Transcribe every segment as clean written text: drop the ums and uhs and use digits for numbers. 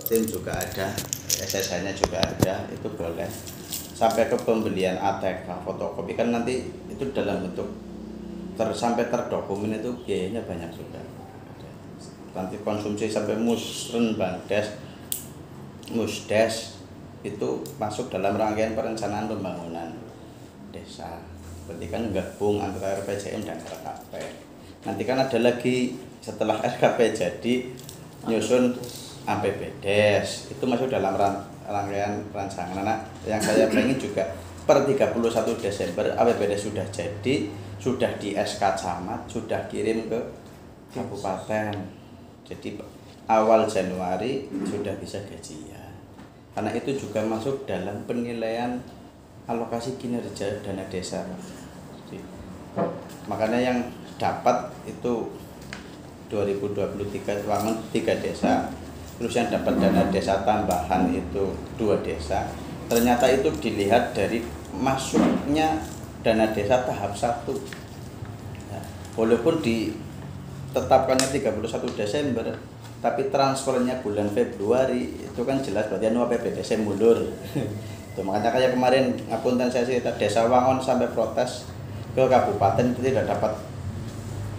tim juga ada, SSN-nya juga ada, itu boleh. Sampai ke pembelian ATK, fotokopi kan nanti itu dalam bentuk sampai terdokumen itu biayanya banyak juga. Nanti konsumsi sampai musdes itu masuk dalam rangkaian perencanaan pembangunan desa. Berarti kan gabung antara RPJM dan RKP. Nanti kan ada lagi setelah RKP jadi nyusun APBDes, itu masuk dalam rangkaian rancangan. Nah, yang saya pengen juga per 31 Desember APBDes sudah jadi, sudah di SK Camat, sudah kirim ke kabupaten. Jadi awal Januari sudah bisa gajian. Karena itu juga masuk dalam penilaian alokasi kinerja dana desa. Jadi, makanya yang dapat itu 2023 uang 3 desa, terus yang dapat dana desa tambahan itu 2 desa. Ternyata itu dilihat dari masuknya dana desa tahap 1. Nah, walaupun ditetapkannya 31 Desember, tapi transfernya bulan Februari, itu kan jelas berarti APBDes mundur. Itu makanya kayak kemarin ngapunten saya Desa Wangon sampai protes ke kabupaten itu tidak dapat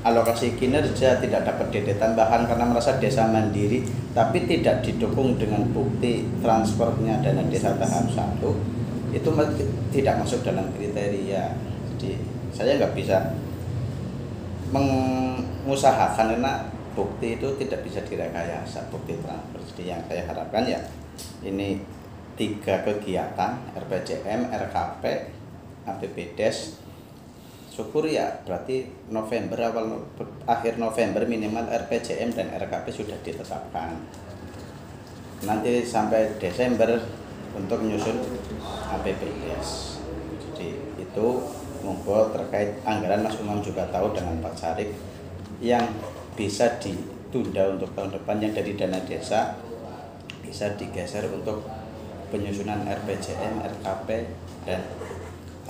alokasi kinerja, tidak dapat DD tambahan karena merasa desa mandiri, tapi tidak didukung dengan bukti transfernya dana desa tahap 1, itu tidak masuk dalam kriteria. Jadi saya nggak bisa mengusahakan karena bukti itu tidak bisa direkayasa, bukti transfer. Jadi yang saya harapkan ya ini 3 kegiatan RPJM, RKP, APBDes. Syukur ya berarti November akhir November minimal RPJM dan RKP sudah ditetapkan. Nanti sampai Desember untuk menyusun APBDes. Jadi itu monggo terkait anggaran Mas Umam juga tahu dengan Pak Carik yang bisa ditunda untuk tahun depan yang dari dana desa bisa digeser untuk penyusunan RPJM, RKP dan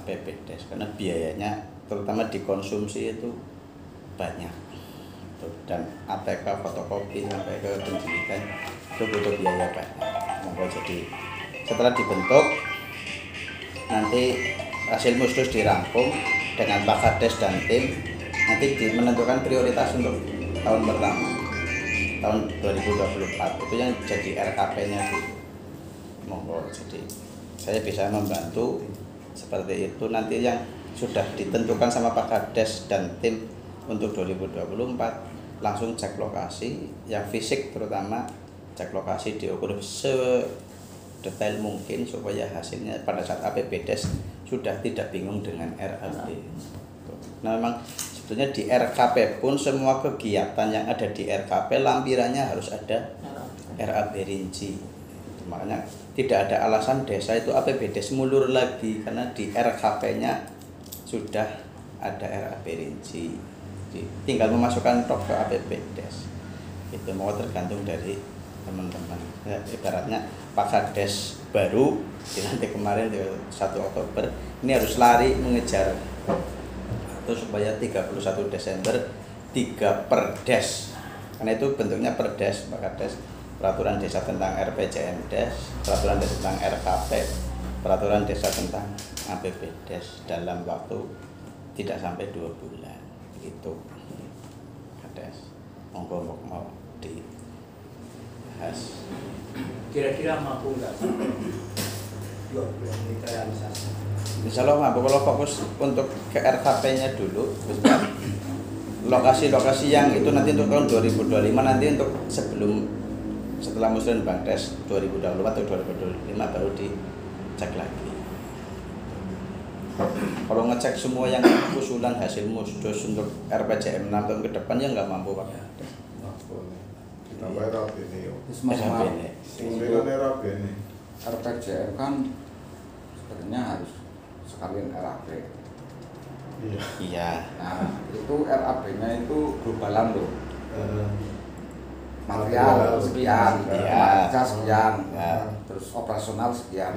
APBDes karena biayanya terutama dikonsumsi itu banyak dan ATK fotokopi sampai ke pendidikan itu butuh biaya banyak. Monggo jadi setelah dibentuk nanti hasil musdos dirangkum dengan Pak Kades dan tim nanti menentukan prioritas untuk tahun pertama tahun 2024 itu yang jadi RKP-nya dulu. Monggo jadi saya bisa membantu seperti itu nanti yang sudah ditentukan sama Pak Kades dan tim untuk 2024 langsung cek lokasi yang fisik terutama cek lokasi diukur sedetail mungkin supaya hasilnya pada saat APBDes sudah tidak bingung dengan RAB. Nah memang sebetulnya di RKP pun semua kegiatan yang ada di RKP lampirannya harus ada RAB rinci. Makanya tidak ada alasan desa itu APBDes mulur lagi karena di RKP-nya sudah ada RAB rinci. Jadi, tinggal memasukkan tok ke APBDes. Itu mau tergantung dari teman-teman. Ya, ibaratnya Pak Kades baru nanti kemarin 1 Oktober ini harus lari mengejar itu supaya 31 Desember 3 perdes. Karena itu bentuknya perdes Pak Kades. Peraturan desa tentang RPJM Des, peraturan desa tentang RKP, peraturan desa tentang APBDes dalam waktu tidak sampai 2 bulan. Itu Kades. Monggo mau dibahas. Kira-kira mampu nggak 2 bulan ini realisasi? Insya Allah mampu kalau fokus untuk ke RKP-nya dulu. Lokasi-lokasi yang itu nanti untuk tahun 2025 nanti untuk setelah musren Bangdes 2024 atau 2025 baru dicek lagi. Kalau ngecek semua yang usulan hasil musdos untuk RPJM 6 tahun ke depan ya nggak mampu Pak. Ditambah RAB ini yo. Untuk RAB ini. RPJM kan sebenarnya harus sekalian RAB. Iya. Nah, itu RAB-nya itu globalan loh. Material sekian, kerja sekian, terus operasional sekian.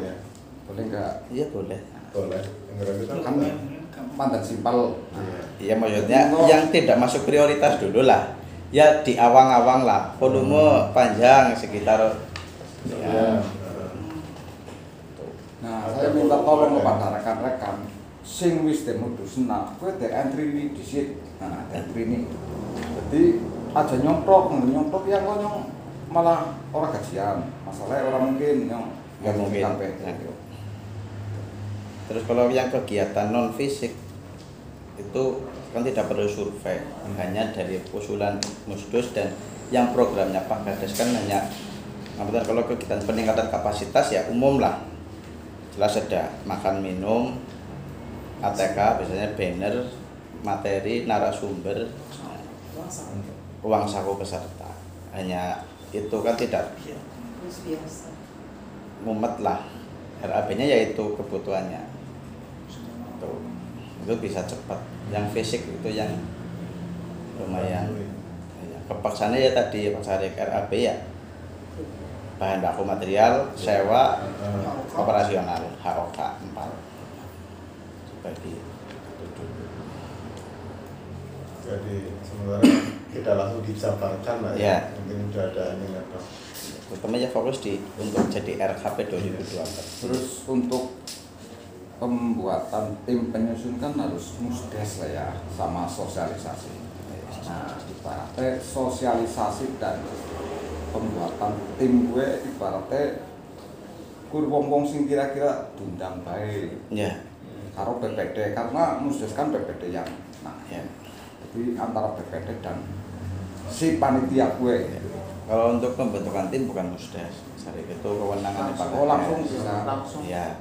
Boleh nggak? Iya boleh. Boleh. Kan mandat simpel. Iya maksudnya yang tidak masuk prioritas dulu lah. Ya di awang-awang lah. Volume panjang sekitar Ya. Nah, saya minta tolong kepada rekan-rekan sing wis demo dusna, kowe dek entry ini disit. Nah, entry ini. Jadi aja nyontok yang konyong malah orang gajian. Masalahnya orang mungkin yang Nggak mungkin. sampai. Terus kalau yang kegiatan non fisik itu kan tidak perlu survei, hanya dari usulan Musdos dan yang programnya Pak Kades kan hanya kalau kegiatan peningkatan kapasitas ya umum lah, jelas ada makan minum, ATK biasanya banner, materi, narasumber, uang saku peserta, hanya itu kan tidak mumet lah. RAB-nya yaitu kebutuhannya tuh, itu bisa cepat. Yang fisik itu yang lumayan ya, kepaksaannya ya tadi Pak Sarik, RAB ya bahan baku material, sewa, operasional, HOK 4 bagi itu dulu. Jadi sebenarnya tidak langsung dijabarkan lah Ya. mungkin udah ada ini apa. Utamanya fokus untuk jadi RKP 2024. Terus untuk pembuatan tim penyusun kan harus musdes lah ya, sama sosialisasi. Nah, ibaratnya sosialisasi dan pembuatan tim gue ibaratnya kur wong-wong sing kira-kira diundang baik. Ya. Karo BPD karena musdes kan BPD yang Ya. jadi antara BPD dan si panitia gue. Kalau untuk pembentukan tim bukan Musdes, Sarik itu kewenangan Pak Kades. Oh, langsung bisa. Ya.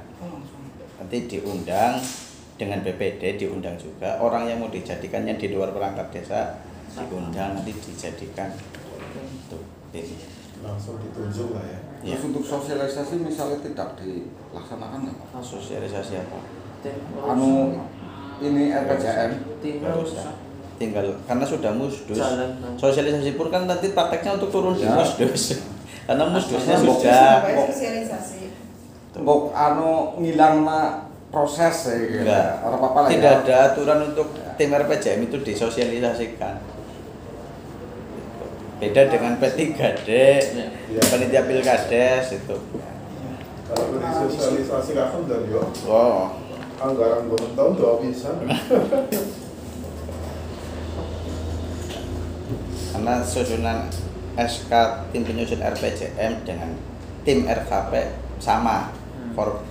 Nanti diundang dengan BPD, diundang juga orang yang mau dijadikannya di luar perangkat desa diundang, nanti dijadikan untuk tim. Langsung ditunjuk lah ya. Ya. Terus untuk sosialisasi misalnya tidak dilaksanakan nggak Pak? Sosialisasi apa? Anu ini RPJM Nggak usah. Tinggal karena sudah Musdos. Sosialisasi pun kan nanti prakteknya untuk turun di Ya. Musdos. Karena Musdosnya Mbok- sudah sosialisasi. mbok anu ngilang proses ya gitu. Enggak. Ora apa-apa lah Tidak ya. ada aturan untuk tim RPJM itu disosialisasikan. Beda dengan P3D, Ya. panitia Pilkades itu. Kalau beri sosialisasi kan dan yo Oh, anggaran belum tahun doa bisa. karena susunan SK tim penyusun RPJM dengan tim RKP sama,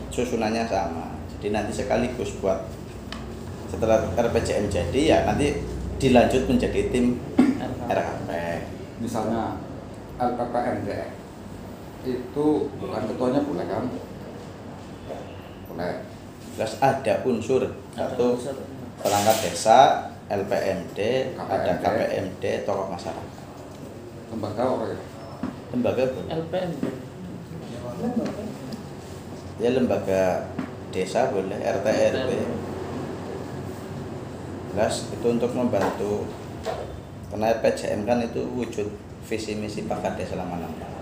susunannya sama. Jadi nanti sekaligus buat setelah RPJM jadi ya nanti dilanjut menjadi tim RKP. Misalnya LPPMD itu bukan ketuanya boleh kan? Boleh. Terus ada unsur satu perangkat desa, LPMD, ada KPMD, tokoh masyarakat. Lembaga apa ya? Lembaga boleh. LPMD. Ya lembaga desa boleh, RT RW. Jelas itu untuk membantu karena RPJM kan itu wujud visi misi Pak Kades selama 6 tahun.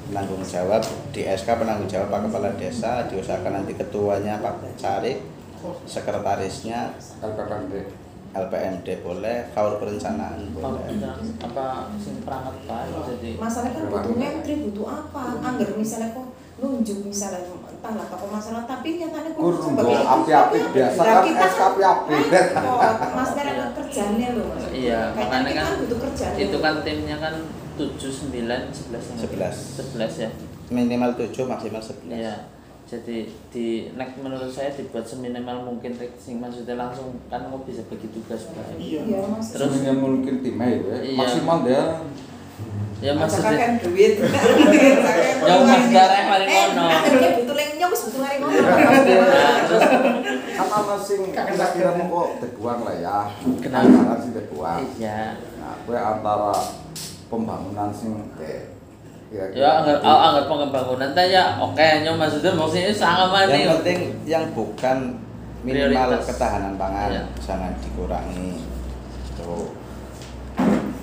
Penanggung jawab di SK, penanggung jawab Pak Kepala Desa, diusahakan nanti ketuanya Pak Carik, sekretarisnya LPPMD. LPMD boleh, kaur perencanaan Kalau boleh. apa sing perangkat baru jadi Masalahnya kan butuh menteri, butuh apa? Angger misalnya kok nunjuk misalnya entahlah apa masalah, tapi nyatanya kok Kurang api-api biasa kan SK api-api. Mas ada kerjanya loh. Iya, makanya kita kan butuh kerjaan. itu kan timnya kan 7, 9, 11 11 ya. Minimal 7, maksimal 11. Iya. Jadi menurut saya dibuat seminimal mungkin sing maksudnya langsung kan mau bisa bagi tugas baik. Iya, Mas. Terus- Terus mungkin timnya ya. Iya. Maksimal dia Ya Maksudnya maksudnya kan duit. yang Mas Dareh paling ngono. Akhirnya butuh lenyong, butuh hari ngono. Nah, terus kan ana sing kira-kira kok dibuang lah ya. Kenapa? Anggaran sing dibuang. iya. Nah, gue antara pembangunan sing Ya anggar pembangunan teh ya oke nyo maksudnya sangat mani. Yang penting yang bukan minimal Prioritas. ketahanan pangan Iya. jangan dikurangi.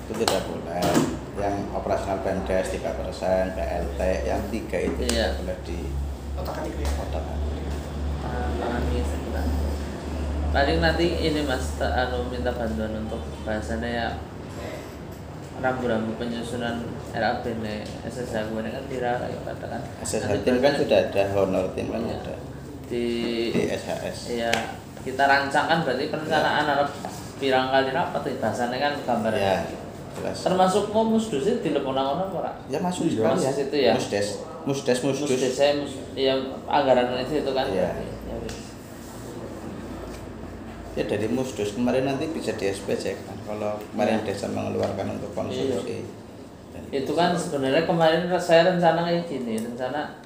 Itu tidak boleh. Yang operasional Pemdes 3%, BLT yang 3 itu Iya. tidak boleh di Otak-atik ya. otak-atik. Paling nanti ini Mas minta bantuan untuk bahasannya ya rambu-rambu penyusunan RAB nih SSH kemarin kan dirara ya katakan SSH tim kan sudah ada, honor tim kan Iya. ada di SHS. Iya, kita rancangkan berarti perencanaan arep pirang kali rapat bahasanya kan gambarnya. Ya, jelas. Termasuk musdus itu dileponan ora? Ya masuk Iya. sekali ya. Masuk itu ya. Musdes. Musdus saya ya anggaran itu kan. Iya. Ya, wis. Ya dari musdus kemarin nanti bisa di SPJ kan. Kalau kemarin desa mengeluarkan untuk konsumsi. Dan Itu kan sebenarnya kemarin saya rencana kayak gini, rencana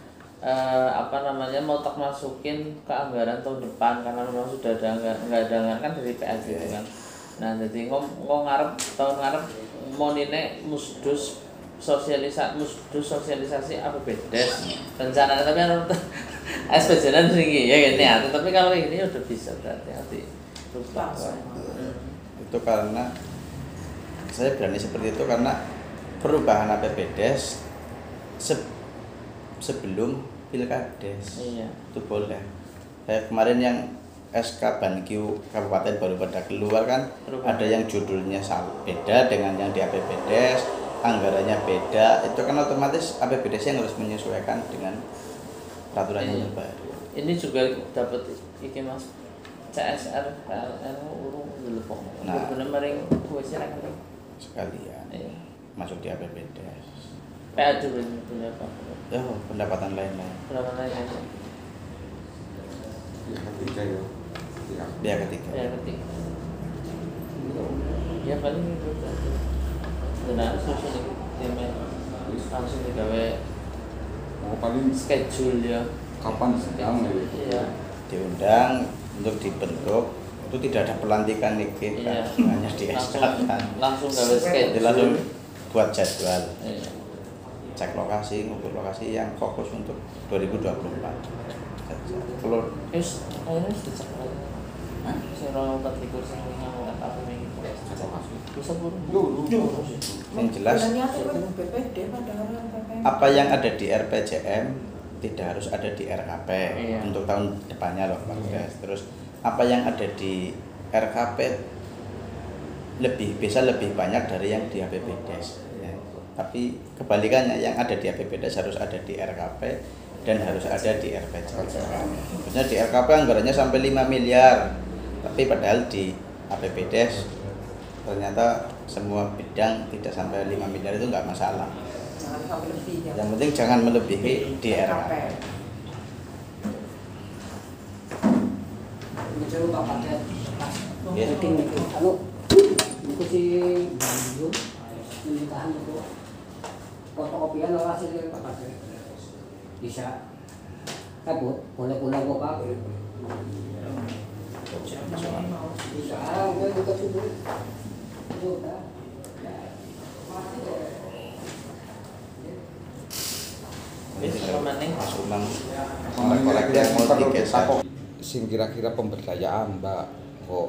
mau tak masukin ke anggaran tahun depan karena memang sudah ada nggak ada anggaran kan dari PS gitu kan. Nah jadi ngarep tahun ngarep mau nine musdus sosialisasi APBDes rencana tapi kan SPJ-nya tinggi ya gini ya. Tapi kalau ini udah bisa berarti nanti lupa. itu karena saya berani seperti itu karena perubahan APBDes sebelum pilkades. Iya. Itu boleh. Kayak kemarin yang SK Banqiu Kabupaten baru pada keluar kan Perubahan. ada yang judulnya beda dengan yang di APBDes, anggarannya beda. Itu kan otomatis APBDes yang harus menyesuaikan dengan peraturan yang terbaru. Ini juga dapat iki Mas CSR KLN urung dilepok. Nah. Bener maring kuwi kan. Sekalian Iya. masuk di APBDes. PA dulu punya apa? Ya, pendapatan lain-lain. Berapa lainnya? Yang ketiga ya. Pihak ketiga. Ya ketiga. Ya paling itu saja. Benar susun timnya langsung digawe Oh, paling schedule ya. kapan sedang ya? Iya. Diundang untuk dibentuk itu tidak ada pelantikan nih Iya. hanya di SK kan. Langsung gawe Jadi schedule. langsung buat jadwal, Iya. cek lokasi, ngukur lokasi yang fokus untuk 2024 saja. Kalau Wis, ayo wis dicek lagi. Hah? Sing 24 sing ngangkat apa minggu. Bisa burung. yang jelas Bilangnya tuh kan BPD padahal BPD. apa yang ada di RPJM tidak harus ada di RKP Iya. untuk tahun depannya loh Pak Des. Terus apa yang ada di RKP bisa lebih banyak dari yang di APBDes. Ya. Tapi kebalikannya yang ada di APBDes harus ada di RKP dan harus ada di RPJM. Maksudnya di RKP anggarannya sampai 5 miliar, tapi padahal di APBDes ternyata semua bidang tidak sampai 5 miliar itu nggak masalah. Jangan sampai lebih ya. Yang penting jangan melebihi di RKP. Bicara bapak dia Ya. itu si Bandung menitahan itu fotokopian orang hasil bapak dia bisa boleh pulang kok pak bisa gue buka subuh sudah Wis maning. Mas Umang korek-korek yang mau tiket sing kira-kira pemberdayaan Mbak kok